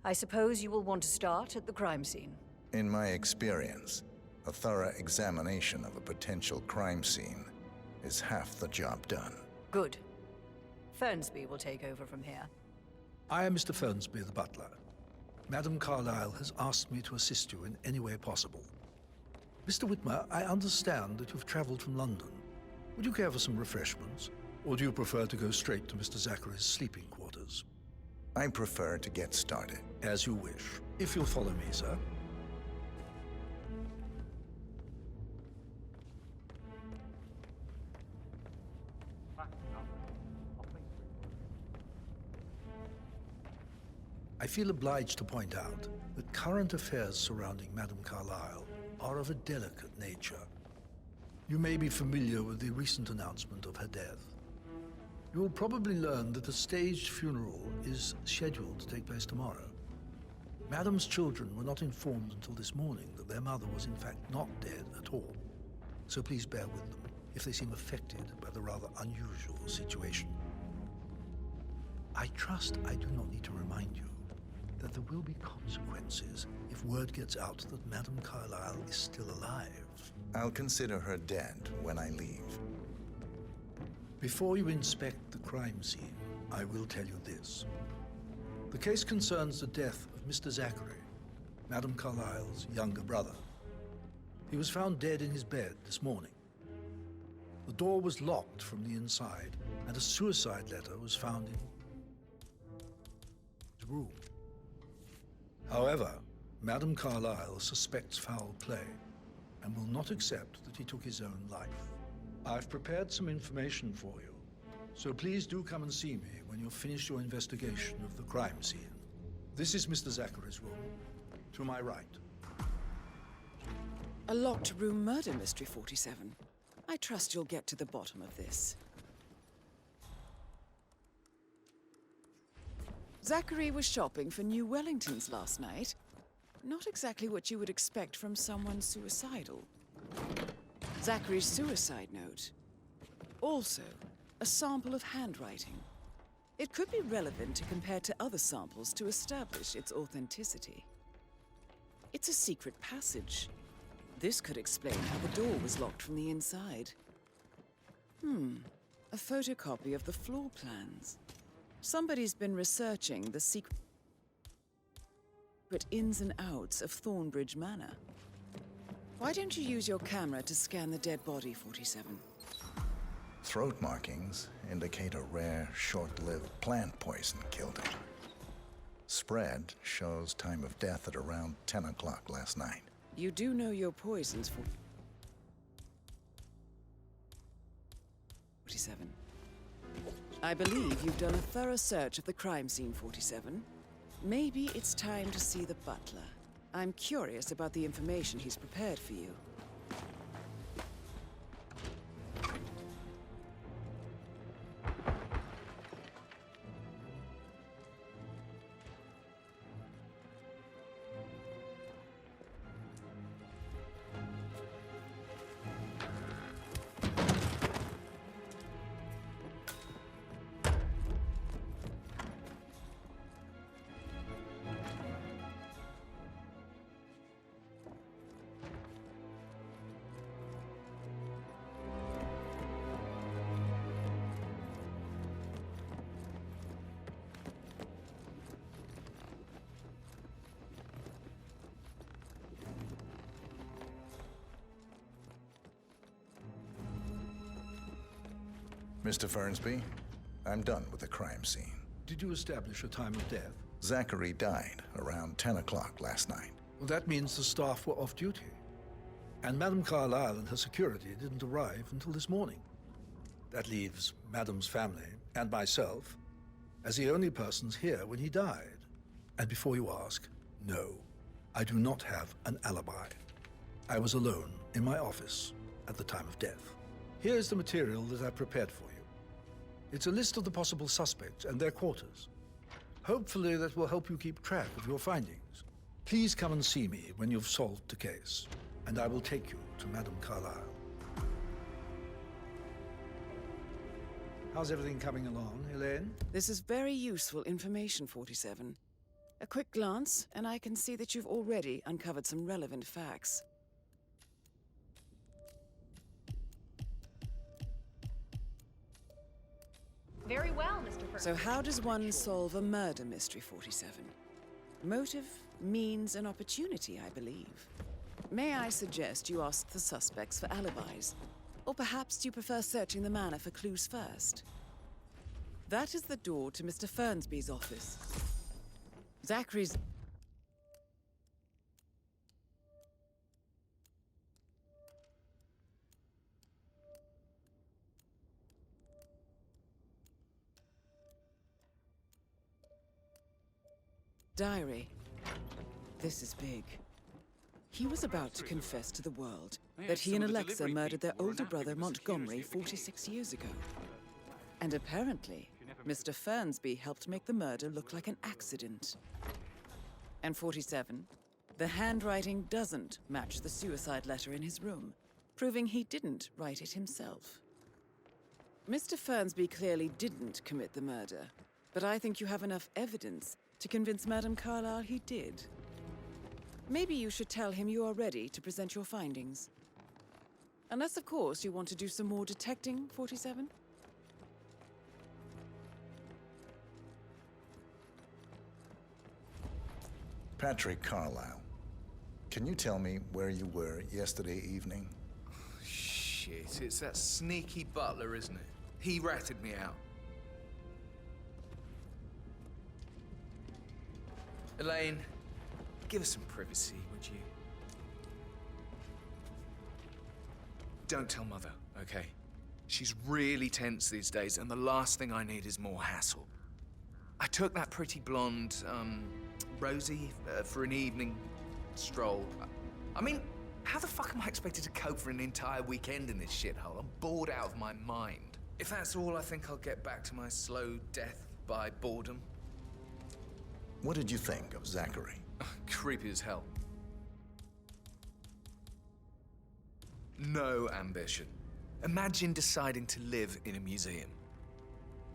I suppose you will want to start at the crime scene. In my experience, a thorough examination of a potential crime scene is half the job done. Good. Fernsby will take over from here. I am Mr. Fernsby, the butler. Madam Carlisle has asked me to assist you in any way possible. Mr. Whitmer, I understand that you've traveled from London. Would you care for some refreshments? Or do you prefer to go straight to Mr. Zachary's sleeping quarters? I prefer to get started. As you wish. If you'll follow me, sir. I feel obliged to point out that current affairs surrounding Madame Carlisle are of a delicate nature. You may be familiar with the recent announcement of her death. You will probably learn that a staged funeral is scheduled to take place tomorrow. Madame's children were not informed until this morning that their mother was in fact not dead at all. So please bear with them if they seem affected by the rather unusual situation. I trust I do not need to remind you that there will be consequences if word gets out that Madame Carlisle is still alive. I'll consider her dead when I leave. Before you inspect the crime scene, I will tell you this. The case concerns the death of Mr. Zachary, Madame Carlisle's younger brother. He was found dead in his bed this morning. The door was locked from the inside, and a suicide letter was found in his room. However, Madame Carlisle suspects foul play and will not accept that he took his own life. I've prepared some information for you, so please do come and see me when you've finished your investigation of the crime scene. This is Mr. Zachary's room, to my right. A locked room murder mystery, 47. I trust you'll get to the bottom of this. Zachary was shopping for new Wellingtons last night. Not exactly what you would expect from someone suicidal. Zachary's suicide note. Also, a sample of handwriting. It could be relevant to compare to other samples to establish its authenticity. It's a secret passage. This could explain how the door was locked from the inside. A photocopy of the floor plans. Somebody's been researching the secret ins and outs of Thornbridge Manor. Why don't you use your camera to scan the dead body, 47? Throat markings indicate a rare, short-lived plant poison killed him. Spread shows time of death at around 10 o'clock last night. You do know your poisons, 47. I believe you've done a thorough search of the crime scene, 47. Maybe it's time to see the butler. I'm curious about the information he's prepared for you. Mr. Fernsby, I'm done with the crime scene. Did you establish a time of death? Zachary died around 10 o'clock last night. Well, that means the staff were off duty. And Madame Carlisle and her security didn't arrive until this morning. That leaves Madame's family and myself as the only persons here when he died. And before you ask, no, I do not have an alibi. I was alone in my office at the time of death. Here's the material that I prepared for you. It's a list of the possible suspects and their quarters. Hopefully that will help you keep track of your findings. Please come and see me when you've solved the case, and I will take you to Madame Carlisle. How's everything coming along, Elaine? This is very useful information, 47. A quick glance, and I can see that you've already uncovered some relevant facts. Very well, Mr. Ferguson. So how does one solve a murder mystery, 47? Motive, means, and opportunity, I believe. May I suggest you ask the suspects for alibis? Or perhaps you prefer searching the manor for clues first? That is the door to Mr. Fernsby's office. Zachary's... diary. This is big. He was about to confess to the world that he and Alexa murdered their older brother Montgomery 46 years ago. And apparently, Mr. Fernsby helped make the murder look like an accident. And 47, the handwriting doesn't match the suicide letter in his room, proving he didn't write it himself. Mr. Fernsby clearly didn't commit the murder, but I think you have enough evidence to convince Madame Carlisle he did. Maybe you should tell him you are ready to present your findings. Unless, of course, you want to do some more detecting, 47? Patrick Carlisle, can you tell me where you were yesterday evening? Shit, it's that sneaky butler, isn't it? He ratted me out. Elaine, give us some privacy, would you? Don't tell Mother, okay? She's really tense these days, and the last thing I need is more hassle. I took that pretty blonde, Rosie, for an evening stroll. I mean, how the fuck am I expected to cope for an entire weekend in this shithole? I'm bored out of my mind. If that's all, I think I'll get back to my slow death by boredom. What did you think of Zachary? Creepy as hell. No ambition. Imagine deciding to live in a museum.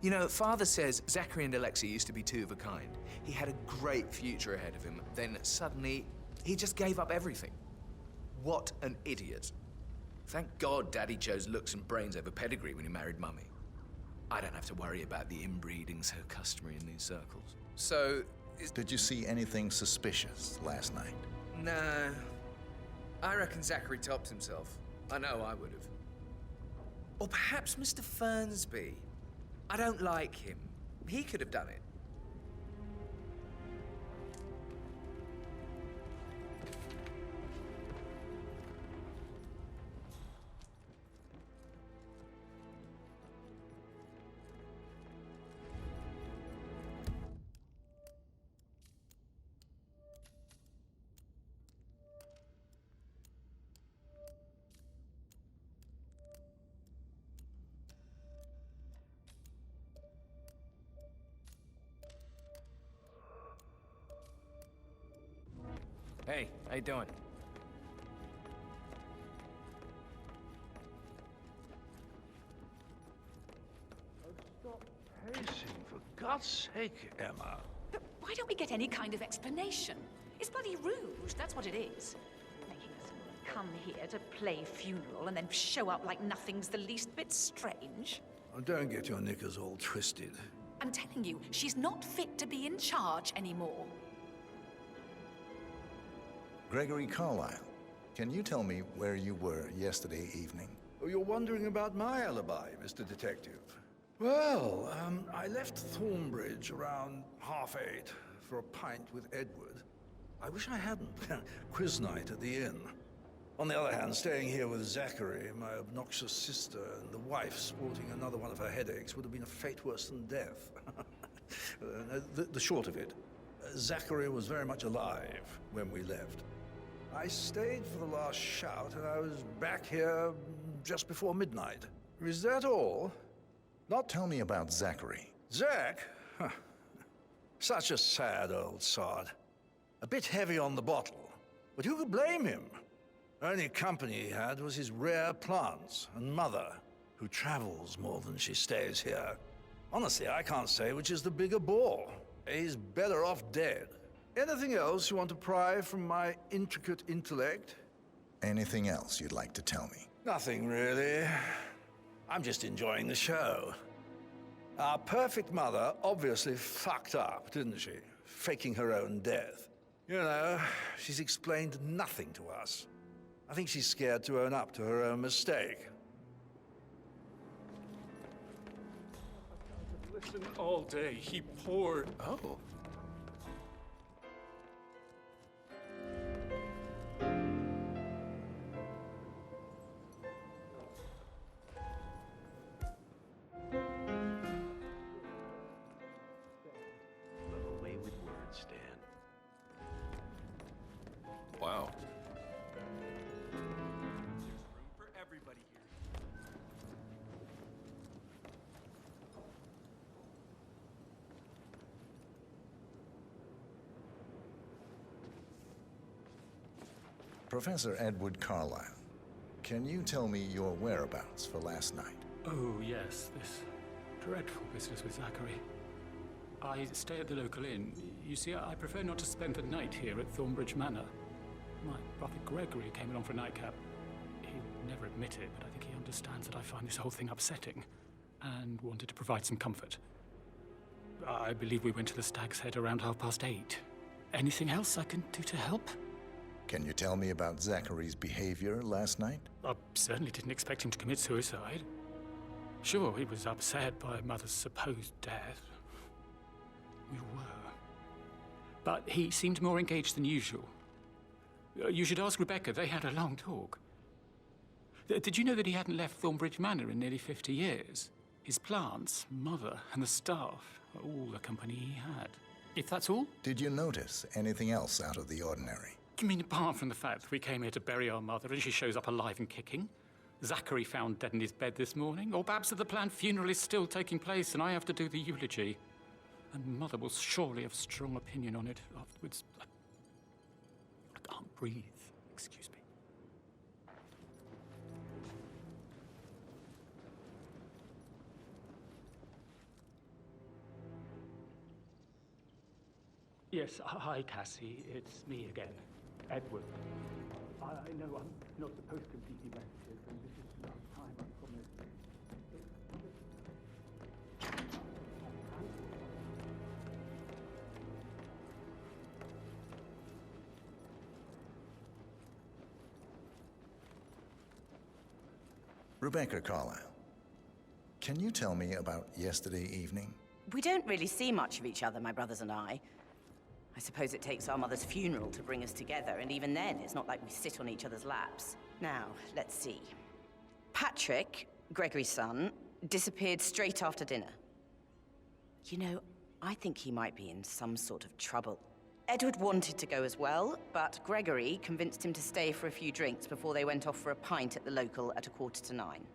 You know, Father says Zachary and Alexa used to be two of a kind. He had a great future ahead of him. Then suddenly, he just gave up everything. What an idiot. Thank God Daddy chose looks and brains over pedigree when he married Mummy. I don't have to worry about the inbreeding so customary in these circles. So... Did you see anything suspicious last night? No. I reckon Zachary topped himself. I know I would have. Or perhaps Mr. Fernsby. I don't like him. He could have done it. Hey, how you doing? Stop pacing, for God's sake, Emma. But why don't we get any kind of explanation? It's bloody rude, that's what it is. Making us all come here to play funeral and then show up like nothing's the least bit strange. Oh, don't get your knickers all twisted. I'm telling you, she's not fit to be in charge anymore. Gregory Carlisle, can you tell me where you were yesterday evening? Oh, you're wondering about my alibi, Mr. Detective. Well, I left Thornbridge around 8:30 for a pint with Edward. I wish I hadn't. Quiz night at the inn. On the other hand, staying here with Zachary, my obnoxious sister, and the wife sporting another one of her headaches would have been a fate worse than death. The short of it, Zachary was very much alive when we left. I stayed for the last shout, and I was back here just before midnight. Is that all? Not Tell me about Zachary. Zach? Huh. Such a sad old sod. A bit heavy on the bottle, but who could blame him? Only company he had was his rare plants and mother, who travels more than she stays here. Honestly, I can't say which is the bigger bore. He's better off dead. Anything else you want to pry from my intricate intellect? Anything else you'd like to tell me? Nothing, really. I'm just enjoying the show. Our perfect mother obviously fucked up, didn't she? Faking her own death. You know, she's explained nothing to us. I think she's scared to own up to her own mistake. Listen all day. He poured. Oh. Away with words, Stan. Wow. For everybody here. Professor Edward Carlisle, can you tell me your whereabouts for last night? Oh, yes, this dreadful business with Zachary. I stay at the local inn. You see, I prefer not to spend the night here at Thornbridge Manor. My brother Gregory came along for a nightcap. He'll never admit it, but I think he understands that I find this whole thing upsetting and wanted to provide some comfort. I believe we went to the Stag's Head around 8:30. Anything else I can do to help? Can you tell me about Zachary's behavior last night? I certainly didn't expect him to commit suicide. Sure, he was upset by Mother's supposed death. We were. But he seemed more engaged than usual. You should ask Rebecca. They had a long talk. Did you know that he hadn't left Thornbridge Manor in nearly 50 years? His plants, Mother, and the staff were all the company he had. If that's all? Did you notice anything else out of the ordinary? You mean apart from the fact that we came here to bury our mother and she shows up alive and kicking? Zachary found dead in his bed this morning? Or perhaps that the planned funeral is still taking place and I have to do the eulogy? And Mother will surely have a strong opinion on it afterwards. I can't breathe. Excuse me. Yes, hi, Cassie. It's me again. Edward. I know I'm not supposed to keep you messages, and this is the last time, I promise. Rebecca Carlisle, can you tell me about yesterday evening? We don't really see much of each other, my brothers and I. I suppose it takes our mother's funeral to bring us together, and even then, it's not like we sit on each other's laps. Now, let's see. Patrick, Gregory's son, disappeared straight after dinner. You know, I think he might be in some sort of trouble. Edward wanted to go as well, but Gregory convinced him to stay for a few drinks before they went off for a pint at the local at 9:15.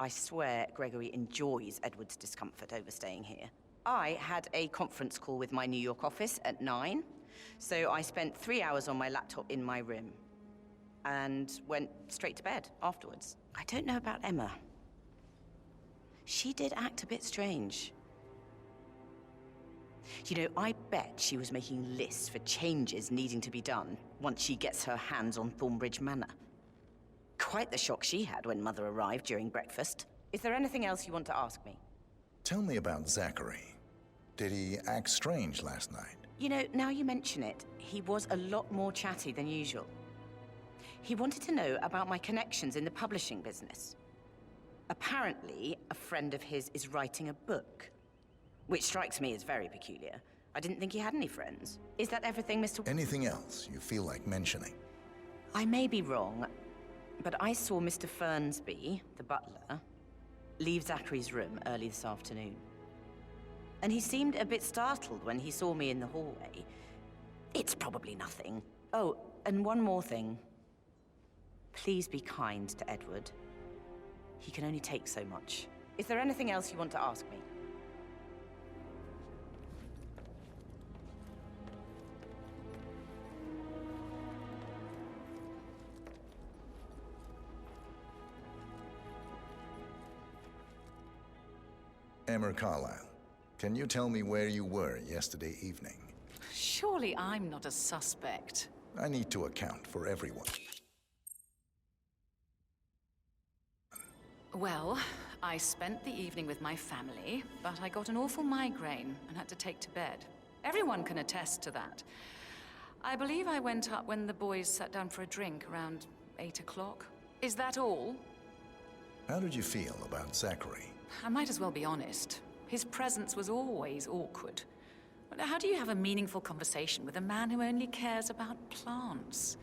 I swear Gregory enjoys Edward's discomfort over staying here. I had a conference call with my New York office at 9, so I spent 3 hours on my laptop in my room and went straight to bed afterwards. I don't know about Emma. She did act a bit strange. You know, I bet she was making lists for changes needing to be done once she gets her hands on Thornbridge Manor. Quite the shock she had when Mother arrived during breakfast. Is there anything else you want to ask me? Tell me about Zachary. Did he act strange last night? You know, now you mention it, he was a lot more chatty than usual. He wanted to know about my connections in the publishing business. Apparently, a friend of his is writing a book, which strikes me as very peculiar. I didn't think he had any friends. Is that everything, Mr. Anything else you feel like mentioning? I may be wrong, but I saw Mr. Fernsby, the butler, leave Zachary's room early this afternoon. And he seemed a bit startled when he saw me in the hallway. It's probably nothing. Oh, and one more thing. Please be kind to Edward. He can only take so much. Is there anything else you want to ask me? Emma Carlisle, can you tell me where you were yesterday evening? Sure. Surely I'm not a suspect. I need to account for everyone. Well, I spent the evening with my family, but I got an awful migraine and had to take to bed. Everyone can attest to that. I believe I went up when the boys sat down for a drink around 8 o'clock. Is that all? How did you feel about Zachary? I might as well be honest. His presence was always awkward. But how do you have a meaningful conversation with a man who only cares about plants?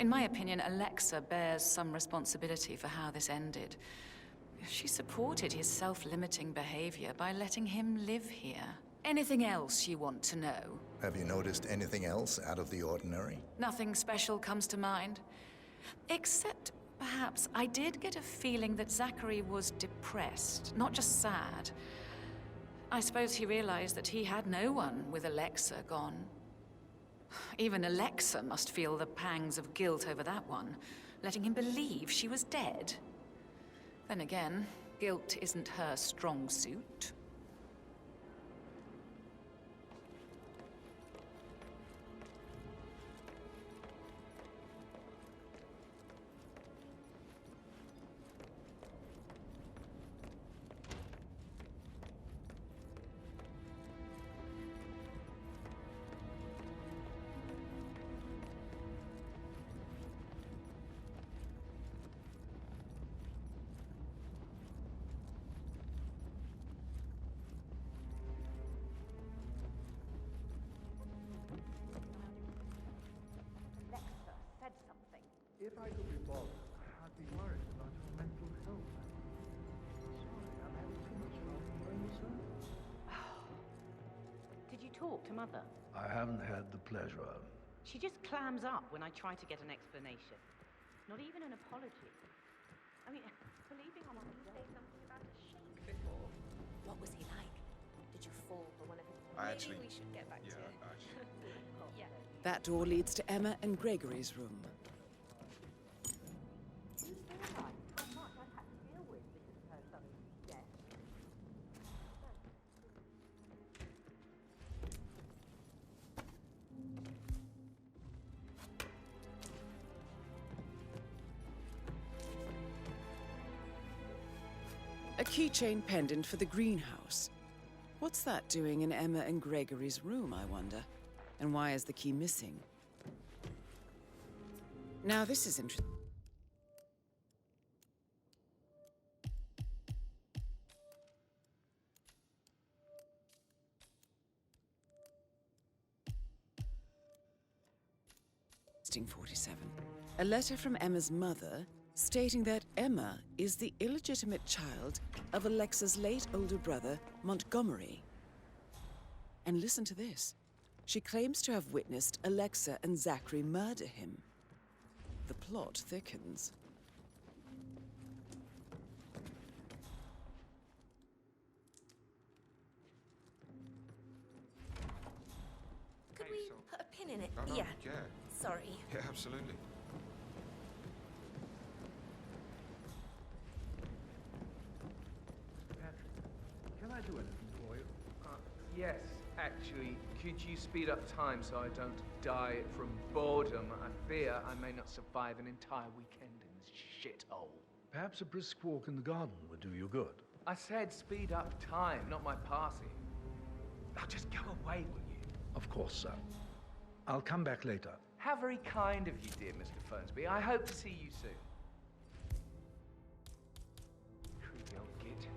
In my opinion, Alexa bears some responsibility for how this ended. She supported his self-limiting behavior by letting him live here. Anything else you want to know? Have you noticed anything else out of the ordinary? Nothing special comes to mind. Except, perhaps, I did get a feeling that Zachary was depressed, not just sad. I suppose he realized that he had no one with Alexa gone. Even Alexa must feel the pangs of guilt over that one, letting him believe she was dead. Then again, guilt isn't her strong suit. If I could be bothered, I'd be worried about your mental health. Sorry, I'm having too much trouble hearing you, sir. Did you talk to Mother? I haven't had the pleasure. She just clams up when I try to get an explanation. Not even an apology. I mean, believing I'm on the say something about a sheik before. What was he like? Did you fall for one of his... Maybe we should get back to it. Yeah. That door leads to Emma and Gregory's room. A keychain pendant for the greenhouse. What's that doing in Emma and Gregory's room, I wonder? And why is the key missing? Now this is interesting. .47. A letter from Emma's mother stating that Emma is the illegitimate child of Alexa's late older brother, Montgomery. And listen to this. She claims to have witnessed Alexa and Zachary murder him. The plot thickens. Could we put a pin in it? No, Yeah. yeah. Sorry. Yeah, absolutely. Patrick, can I do anything for you? Yes, actually, could you speed up time so I don't die from boredom? I fear I may not survive an entire weekend in this shithole. Perhaps a brisk walk in the garden would do you good. I said speed up time, not my passing. Now just go away, will you? Of course, sir. I'll come back later. How very kind of you, dear Mr. Fernsby. I hope to see you soon. Creepy old git.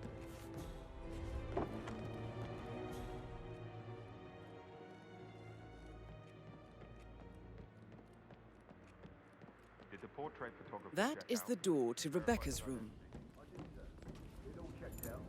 Did the portrait photographer That check is out the door to Rebecca's room. It all checked out.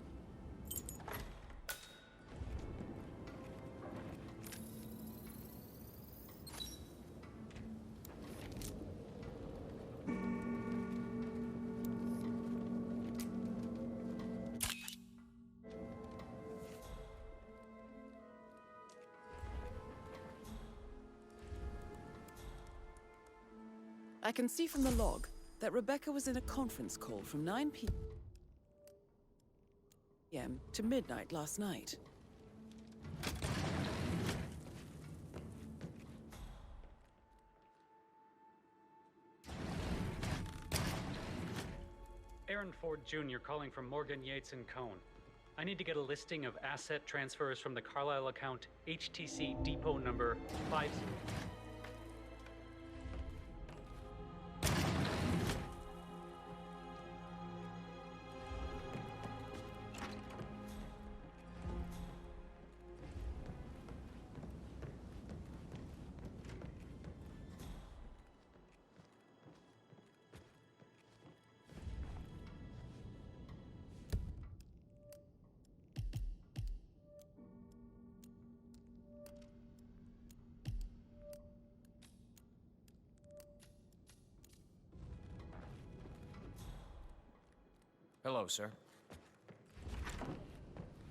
I can see from the log that Rebecca was in a conference call from 9 p.m. to midnight last night. Aaron Ford Jr. calling from Morgan, Yates & Cohn. I need to get a listing of asset transfers from the Carlisle account HTC depot number 50. Hello, sir.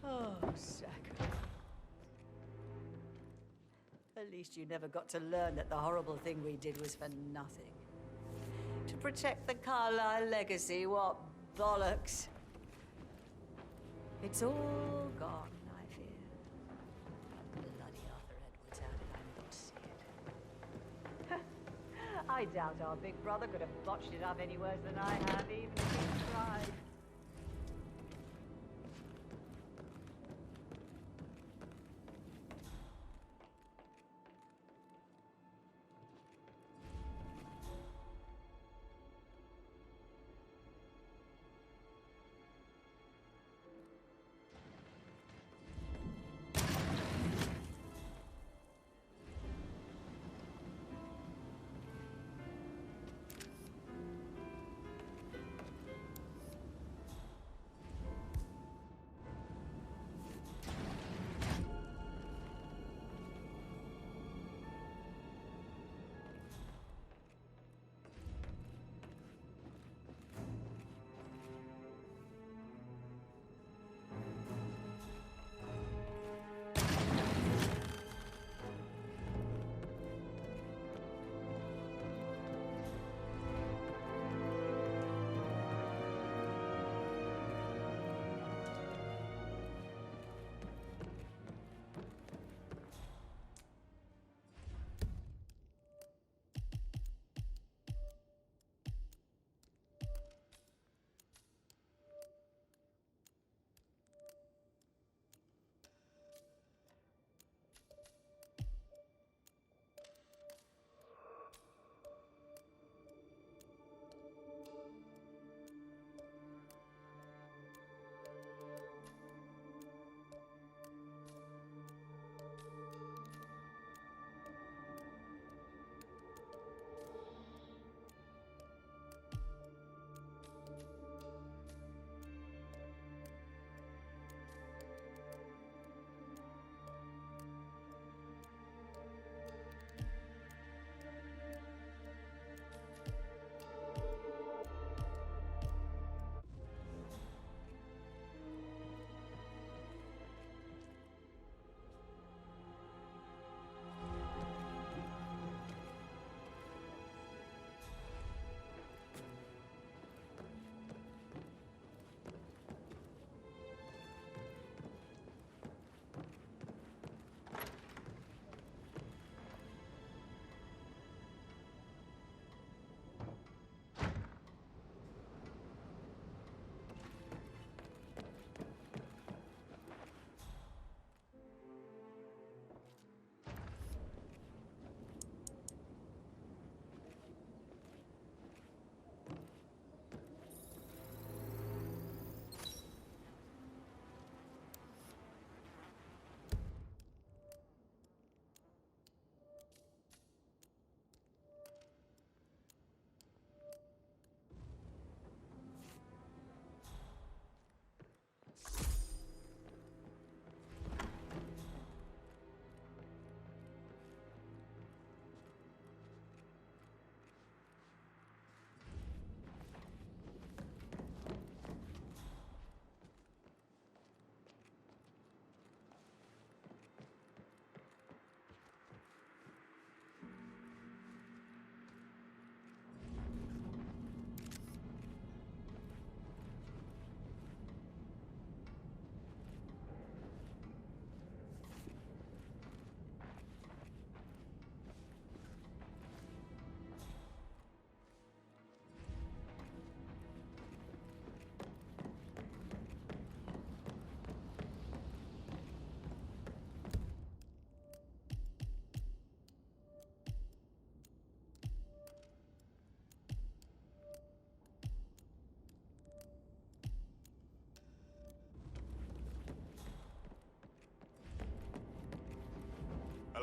Oh, Zachary. At least you never got to learn that the horrible thing we did was for nothing. To protect the Carlisle legacy, what bollocks. It's all gone, I fear. Bloody Arthur Edwards, how did I not see it? I doubt our big brother could have botched it up any worse than I have, even if he tried.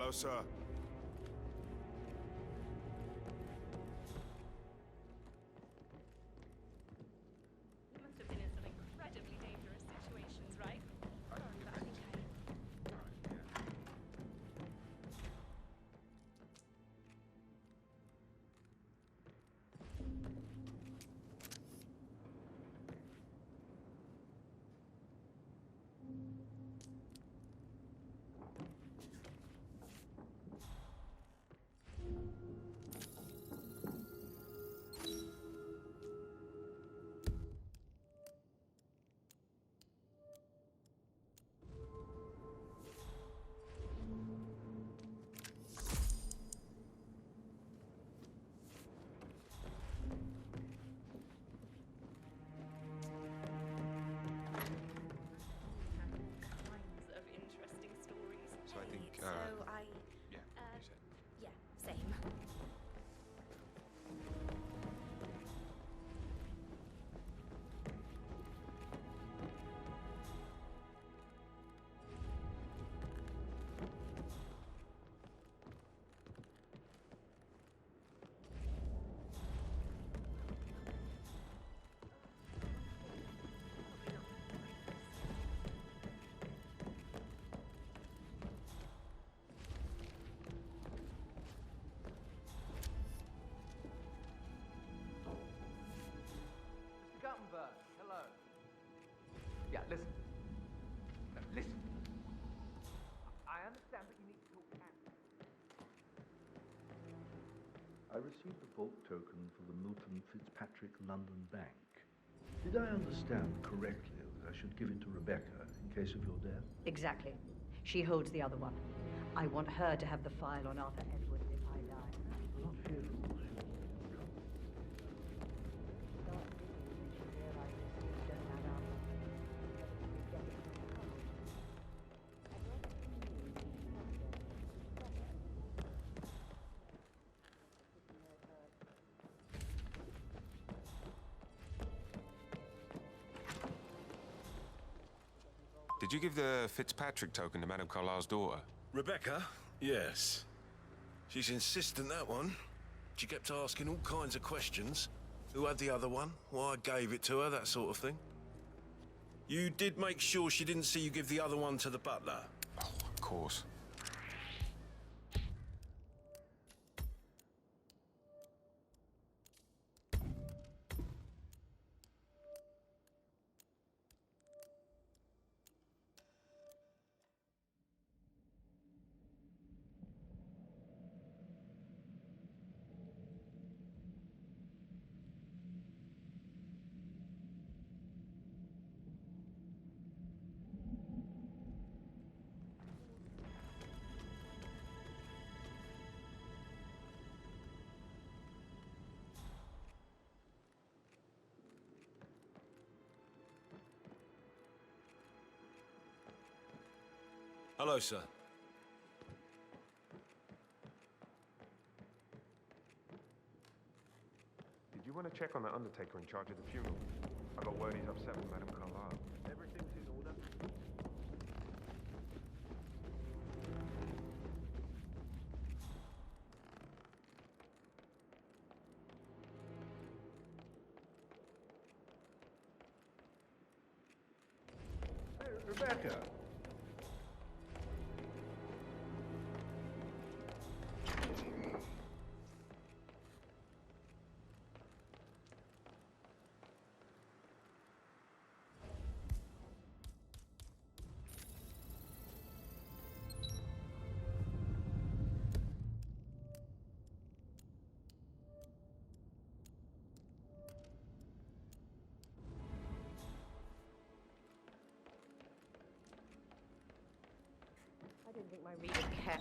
Hello, sir. You must have been in some incredibly dangerous situations, right? Sorry, but I think kinds of interesting stories. So I think, So I... Yeah, you said. Yeah, same. Mr. Guttenberg, hello. Yeah, listen. No, listen. I understand that you need to talk to Anne. I received the bulk token for the Milton Fitzpatrick London Bank. Did I understand correctly that I should give it to Rebecca in case of your death? Exactly. She holds the other one. I want her to have the file on Arthur Edwards if I die. I'm not fearful she will be in trouble. Start digging when she realizes things don't add up. It's getting cold. I'd rather see you be Did you give the Fitzpatrick token to Madame Carlisle's daughter? Rebecca? Yes. She's insistent, that one. She kept asking all kinds of questions. Who had the other one? Why I gave it to her, that sort of thing. You did make sure she didn't see you give the other one to the butler? Oh, of course. Hello, sir. Did you want to check on the undertaker in charge of the funeral? I got word he's upset with Madame Carlisle. Everything's in order. Hey, Rebecca. I didn't think my reader cared.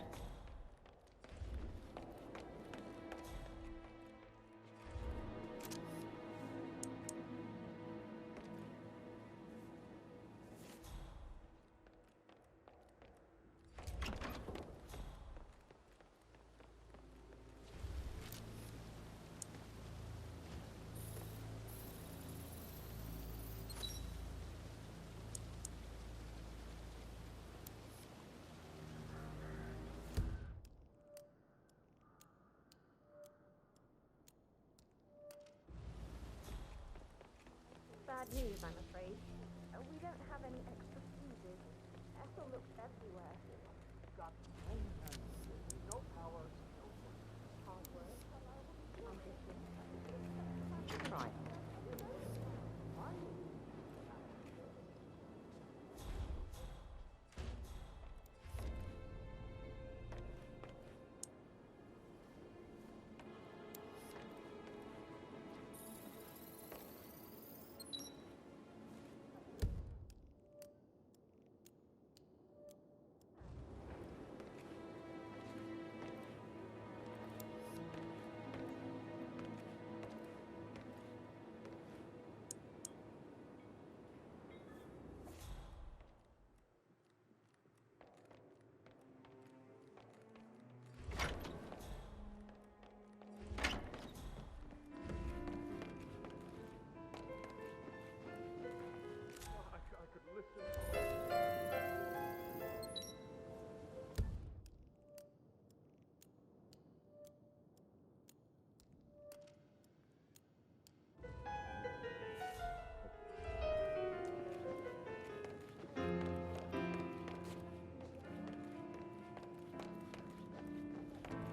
fuses, I'm afraid. We don't have any extra fuses. Ethel looked everywhere. Got no power, no work. Hard work, ambition. Try.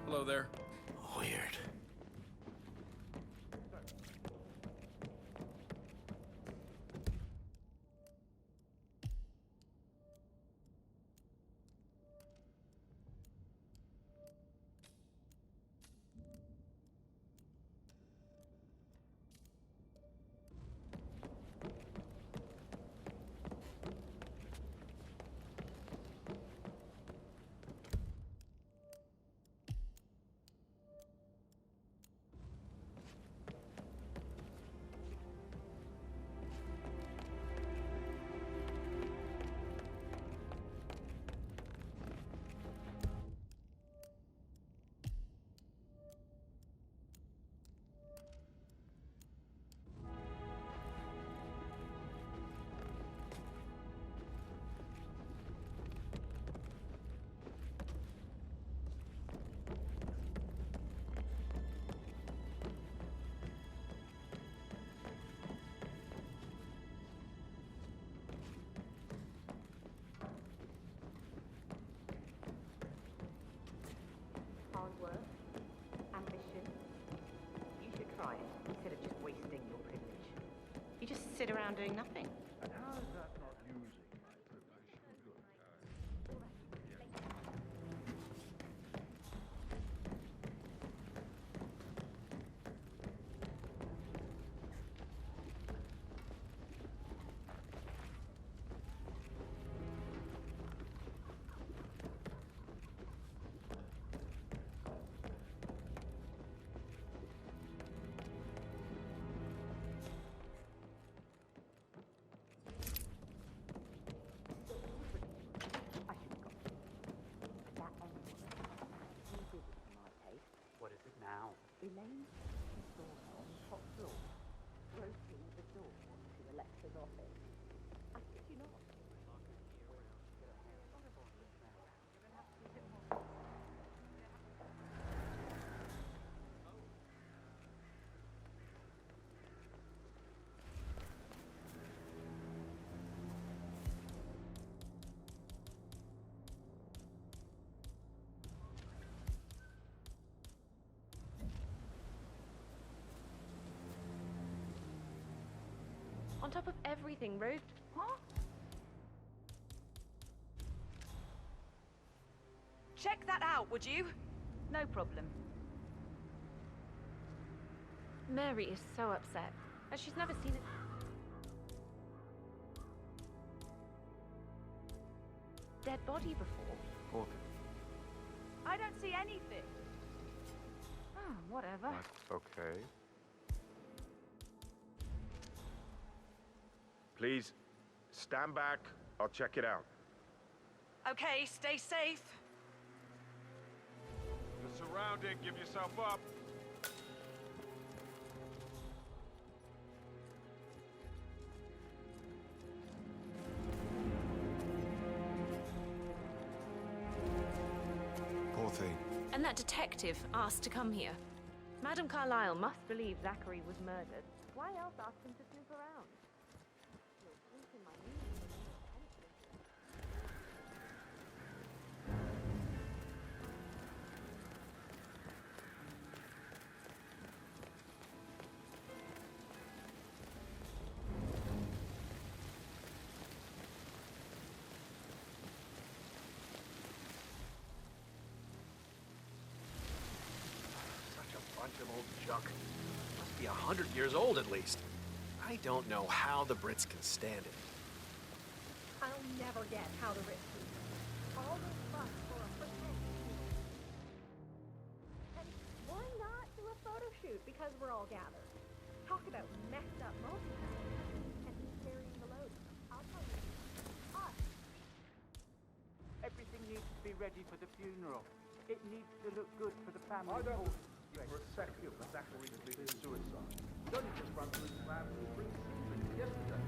Hello there. Weird. Hard work, ambition. You should try it instead of just wasting your privilege. You just sit around doing nothing. And how is that not using my privilege for good? What is it now? Elaine saw her on the top floor, broken the door to Alexa's office. I kid you not. On top of everything, Rose... What? Check that out, would you? No problem. Mary is so upset. She's never seen it. Dead body before. Hold I don't see anything. Oh, whatever. That's okay. Please, stand back. I'll check it out. Okay, stay safe. You're surrounded. Give yourself up. Poor thing. And that detective asked to come here. Madame Carlisle must believe Zachary was murdered. Why else ask him to snoop around? random old junk. Must be 100 years old at least. I don't know how the Brits can stand it. I'll never get how the rich do it. All this fuss for a pretend. And why not do a photo shoot because we're all gathered? Talk about messed up multitasking. And who's carrying the load? I'll tell you. Us. Everything needs to be ready for the funeral. It needs to look good for the family. I don't believe for a second that Zachary committed suicide. He only just run through his family and bring secrets yesterday.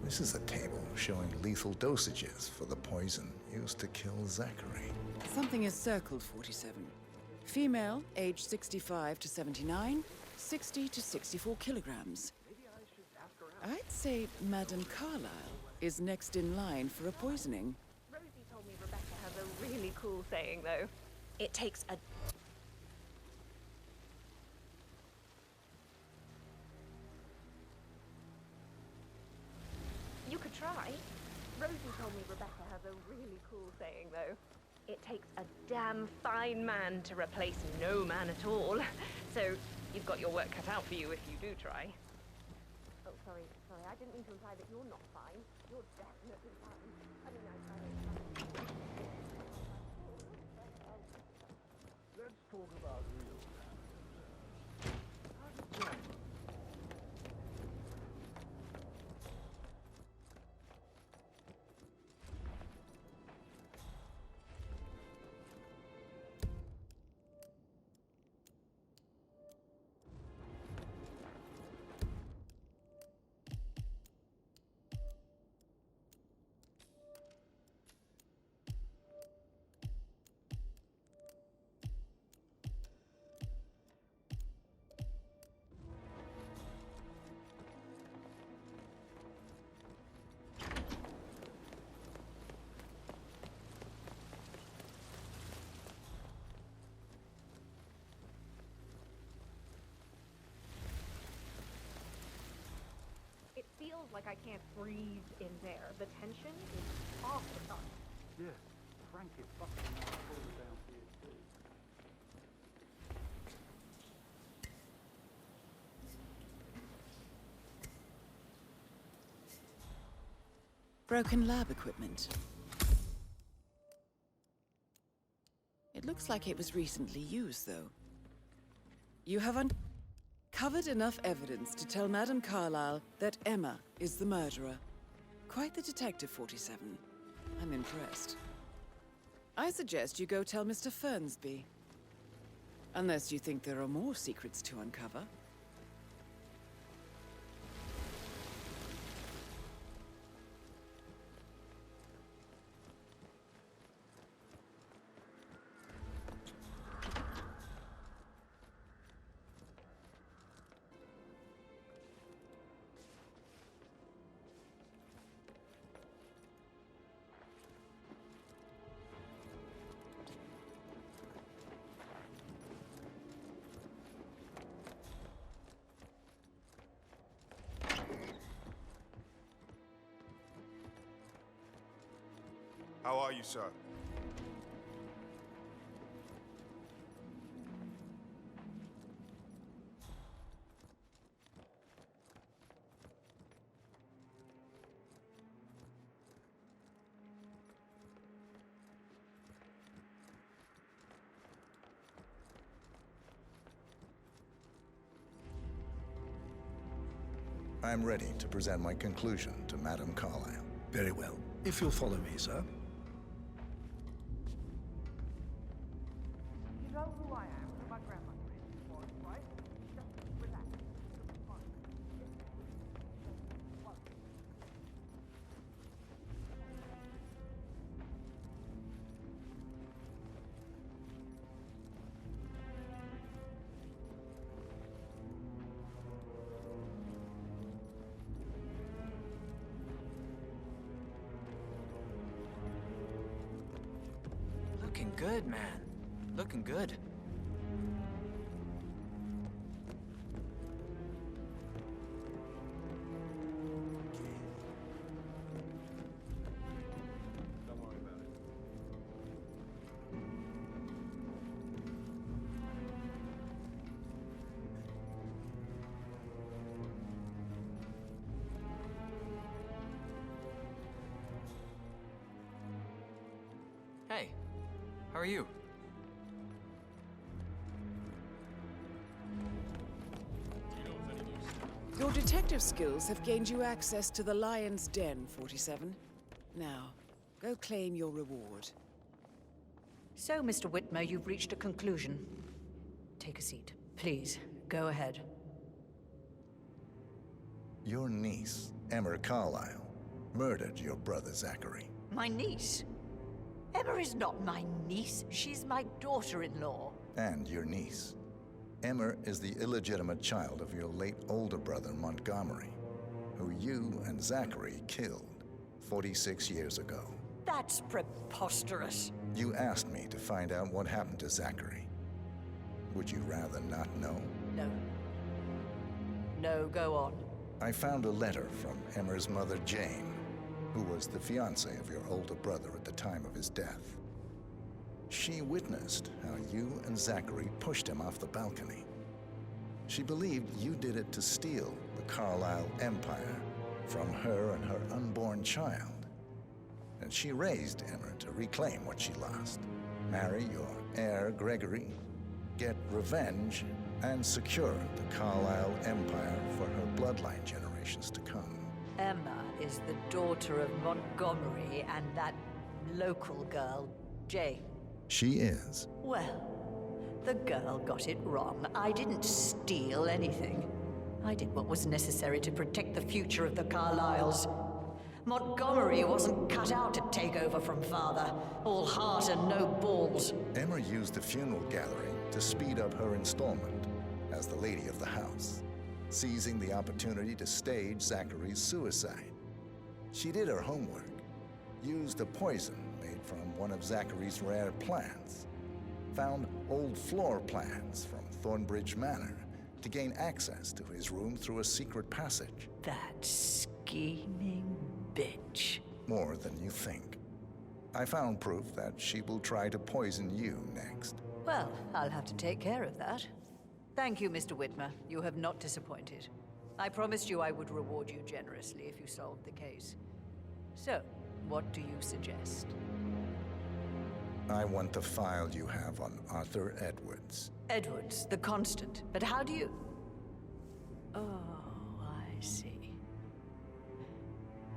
This is a table showing lethal dosages for the poison used to kill Zachary. Something is circled, 47. Female, age 65 to 79, 60 to 64 kilograms. I'd say Madame Carlisle is next in line for a poisoning. Rosie told me Rebecca has a really cool saying, though. It takes a... You could try. Rosie told me Rebecca has a really cool saying, though. It takes a damn fine man to replace no man at all. So, you've got your work cut out for you if you do try. Oh, sorry. I didn't mean to imply that you're not fine. You're definitely fine. I mean, Let's talk about real. How did Jack? it feels like I can't breathe in there. The tension is off the top. Yeah, Frank is fucking falling down here too. Broken lab equipment. It looks like it was recently used, though. You have uncovered enough evidence to tell Madame Carlisle that Emma is the murderer. Quite the detective, 47. I'm impressed. I suggest you go tell Mr. Fernsby. Unless you think there are more secrets to uncover. How are you, sir? I'm ready to present my conclusion to Madame Carlisle. Very well. If you'll follow me, sir. You know who I am, who my grandmother is, Boris, right? Just relax. It'll be fine. What? Looking good, man. Looking good. How are you? Your detective skills have gained you access to the Lion's Den, 47. Now, go claim your reward. So, Mr. Whitmer, you've reached a conclusion. Take a seat. Please, go ahead. Your niece, Emma Carlisle, murdered your brother Zachary. My niece? Emma is not my niece. She's my daughter-in-law. And your niece. Emma is the illegitimate child of your late older brother, Montgomery, who you and Zachary killed 46 years ago. That's preposterous. You asked me to find out what happened to Zachary. Would you rather not know? No. No, go on. I found a letter from Emma's mother, Jane, who was the fiancée of your older brother at the time of his death. She witnessed how you and Zachary pushed him off the balcony. She believed you did it to steal the Carlisle empire from her and her unborn child. And she raised Emma to reclaim what she lost, marry your heir, Gregory, get revenge, and secure the Carlisle empire for her bloodline generations to come. Emma is the daughter of Montgomery and that local girl, Jane. She is. Well, the girl got it wrong. I didn't steal anything. I did what was necessary to protect the future of the Carlisles. Montgomery wasn't cut out to take over from father. All heart and no balls. Emma used the funeral gathering to speed up her installment as the lady of the house, seizing the opportunity to stage Zachary's suicide. She did her homework, used a poison made from one of Zachary's rare plants, found old floor plans from Thornbridge Manor to gain access to his room through a secret passage. That scheming bitch. More than you think. I found proof that she will try to poison you next. Well, I'll have to take care of that. Thank you, Mr. Whitmer. You have not disappointed. I promised you I would reward you generously if you solved the case. So, what do you suggest? I want the file you have on Arthur Edwards. Edwards, the Constant. But how do you... Oh, I see.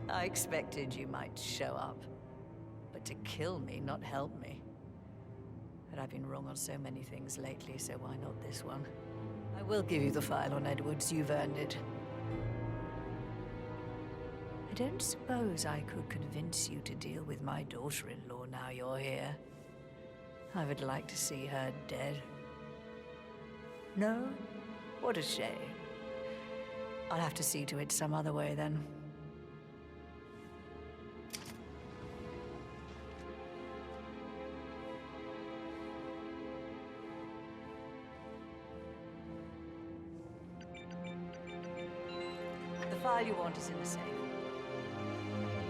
I expected you might show up. But to kill me, not help me. But I've been wrong on so many things lately, so why not this one? I will give you the file on Edwards. You've earned it. I don't suppose I could convince you to deal with my daughter-in-law now you're here. I would like to see her dead. No? What a shame. I'll have to see to it some other way then. The file you want is in the safe.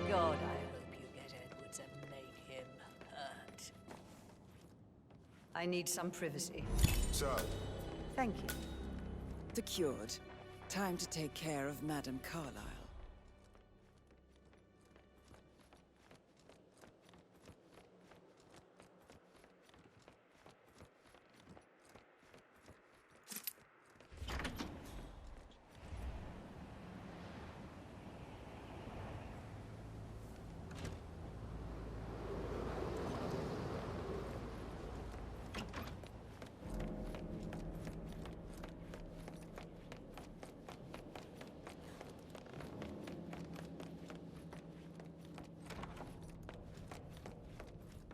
God, I hope you get Edwards and make him hurt. I need some privacy. So? Thank you. Secured. Time to take care of Madame Carlisle.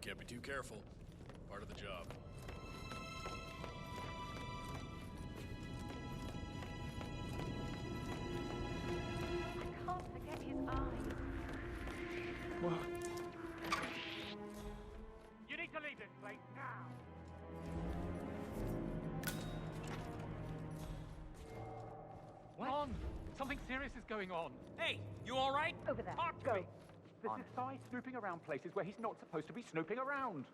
Can't be too careful. Part of the job. I can't forget his eyes. What? You need to leave this place now. Ron, something serious is going on. Hey, you all right? Over there. Talk to me. This is Spy snooping around places where he's not supposed to be snooping around.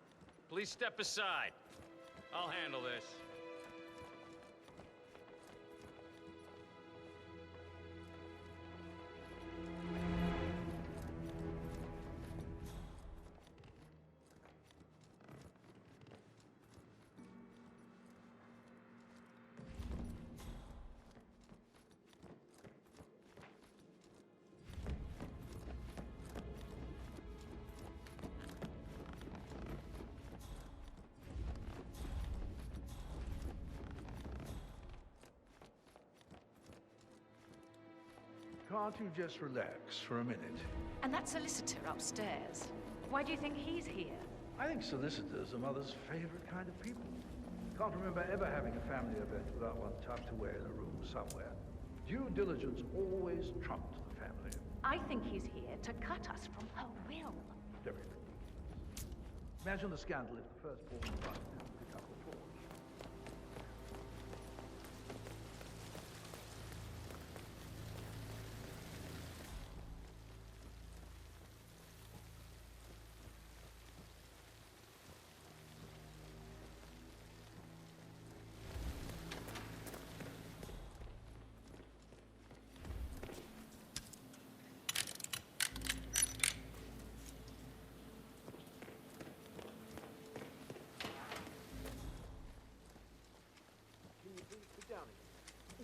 Please step aside. I'll handle this. Can't you just relax for a minute? And that solicitor upstairs. Why do you think he's here? I think solicitors are Mother's favorite kind of people. Can't remember ever having a family event without one tucked away in a room somewhere. Due diligence always trumped the family. I think he's here to cut us from her will. Very good. Imagine the scandal if the firstborn son didn't pick up the torch.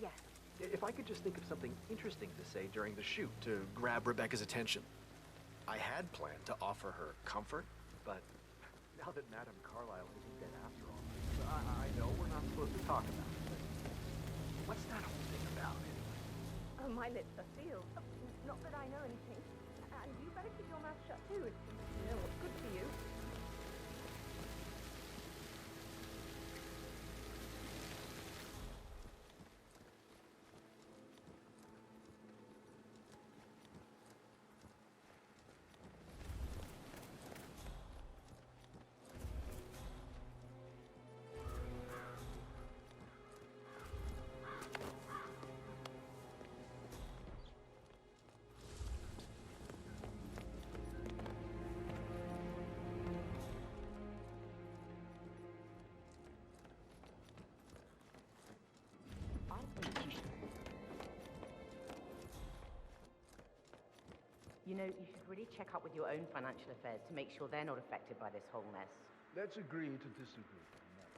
Yes. If I could just think of something interesting to say during the shoot to grab Rebecca's attention. I had planned to offer her comfort, but now that Madame Carlisle isn't dead after all, I know we're not supposed to talk about it, but what's that whole thing about anyway? Oh, my lips are sealed. Not that I know anything. And you better keep your mouth shut too if you know what's good for you. You know, you should really check up with your own financial affairs to make sure they're not affected by this whole mess. Let's agree to disagree on that.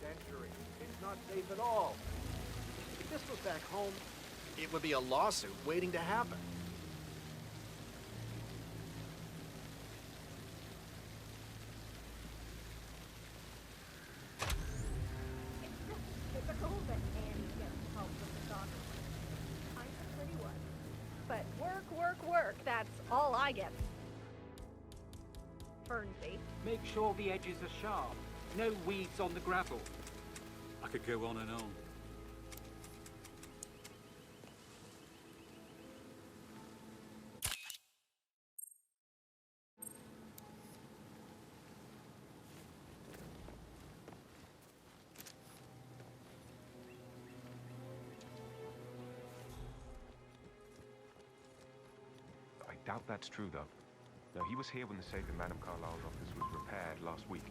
Century. It's not safe at all. If this was back home, it would be a lawsuit waiting to happen. It's typical that Annie gets help with the daughter. I'm the pretty one. But work, that's all I get. Fernsey. Make sure the edges are sharp. No weeds on the gravel. I could go on and on. I doubt that's true, though. No, he was here when the safe in Madame Carlisle's office was repaired last week.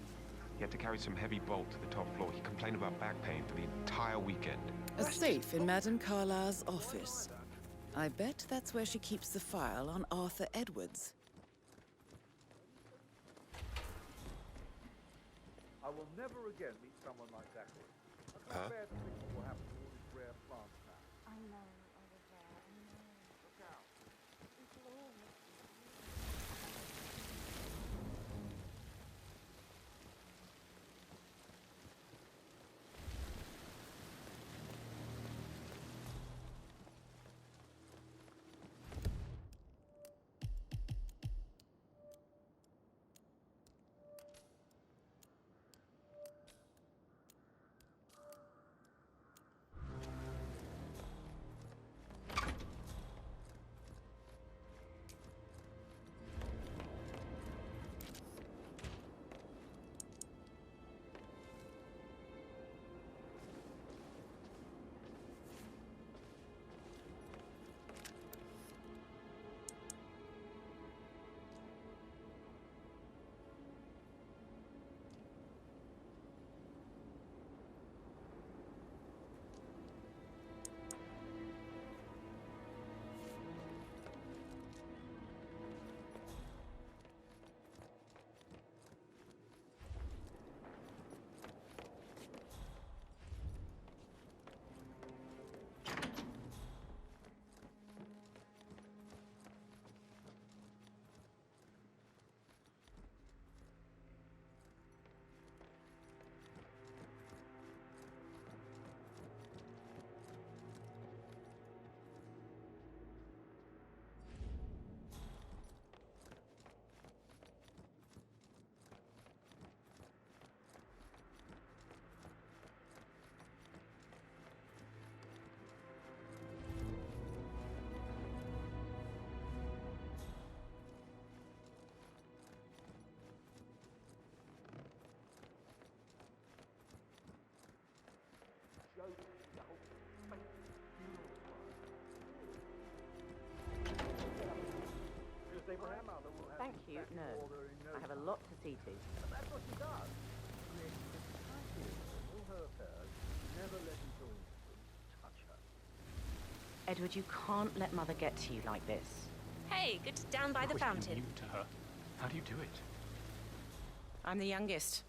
He had to carry some heavy bolt to the top floor. He complained about back pain for the entire weekend. A safe in Madame Carlisle's office. I bet that's where she keeps the file on Arthur Edwards. I will never again meet someone like Zachary. A Huh? Bad things will happen to all these rare plants now. I know, Oliver, I know. Look out. It'll all make you. Thank you, no. I have a lot to see to. That's what she does. Creating this tight in all her affairs, never letting go touch her. Edward, you can't let Mother get to you like this. Hey, good down by the fountain. New to her. How do you do it? I'm the youngest.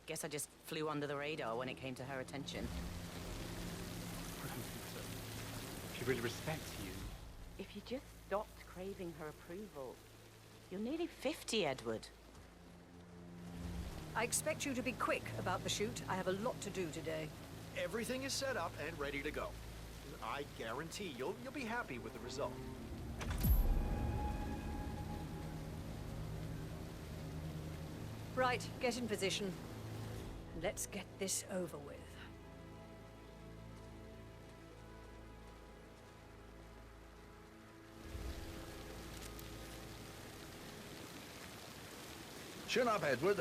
Guess I just flew under the radar when it came to her attention. I don't think so. She really respects you. If you just stopped craving her approval. You're nearly 50, Edward. I expect you to be quick about the shoot. I have a lot to do today. Everything is set up and ready to go. I guarantee you'll be happy with the result. Right, get in position. Let's get this over with. Chin up, Edward.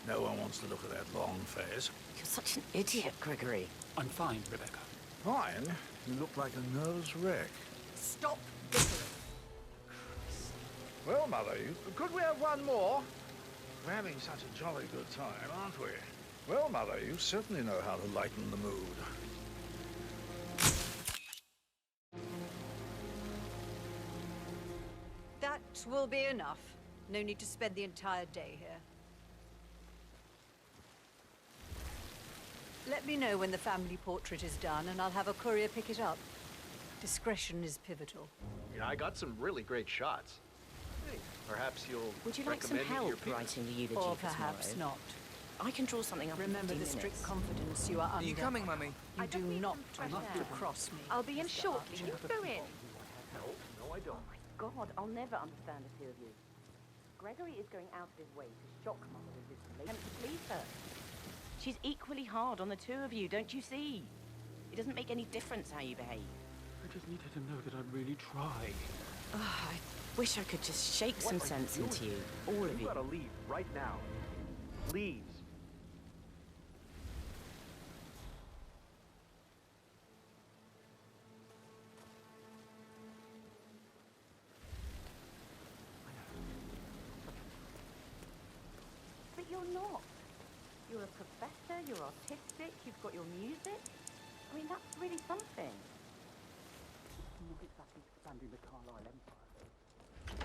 No one wants to look at that long face. You're such an idiot, Gregory. I'm fine, Rebecca. Fine? You look like a nervous wreck. Stop bickering. Well, Mother, could we have one more? We're having such a jolly good time, aren't we? Well, Mother, you certainly know how to lighten the mood. That will be enough. No need to spend the entire day here. Let me know when the family portrait is done, and I'll have a courier pick it up. Discretion is pivotal. Yeah, I got some really great shots. Hey, perhaps you'll Would you like some recommend me your help piece? writing the eulogy Or for perhaps tomorrow? not. I can draw something up Remember in the 15 strict minutes. confidence you are under. Are you coming, Mummy? You do not fresh want to air. cross me. I'll be in Mr. shortly. Archer. You go in. No, I don't. God, I'll never understand the two of you. Gregory is going out of his way to shock Mother with this attempt to please her. She's equally hard on the two of you, don't you see? It doesn't make any difference how you behave. I just need her to know that I really try. I wish I could just shake some sense into you, all of You you. gotta leave right now. Please. But you're not. You're a professor, you're artistic, you've got your music. I mean, that's really something. Not exactly expanding the Carlisle Empire, though.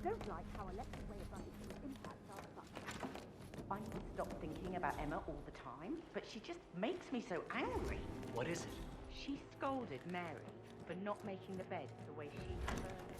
don't like how Alexa's way of running things impacts our son. I need to stop thinking about Emma all the time, but she just makes me so angry. What is it? She scolded Mary for not making the bed the way she preferred it.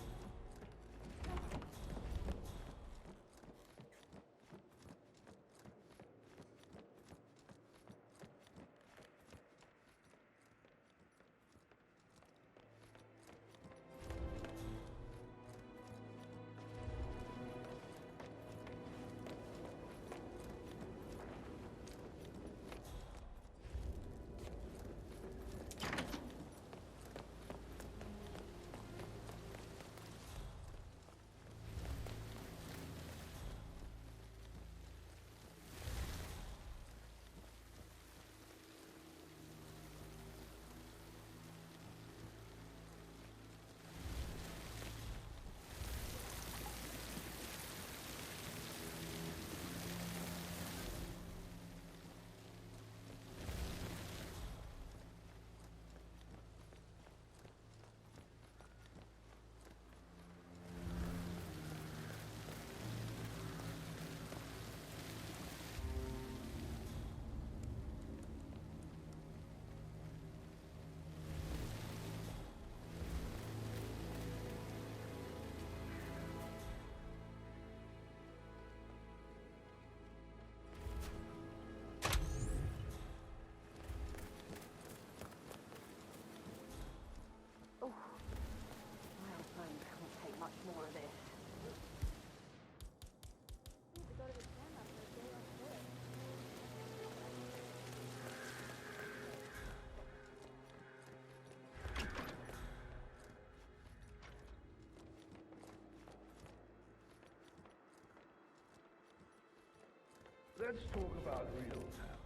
More of this. Let's talk about real town.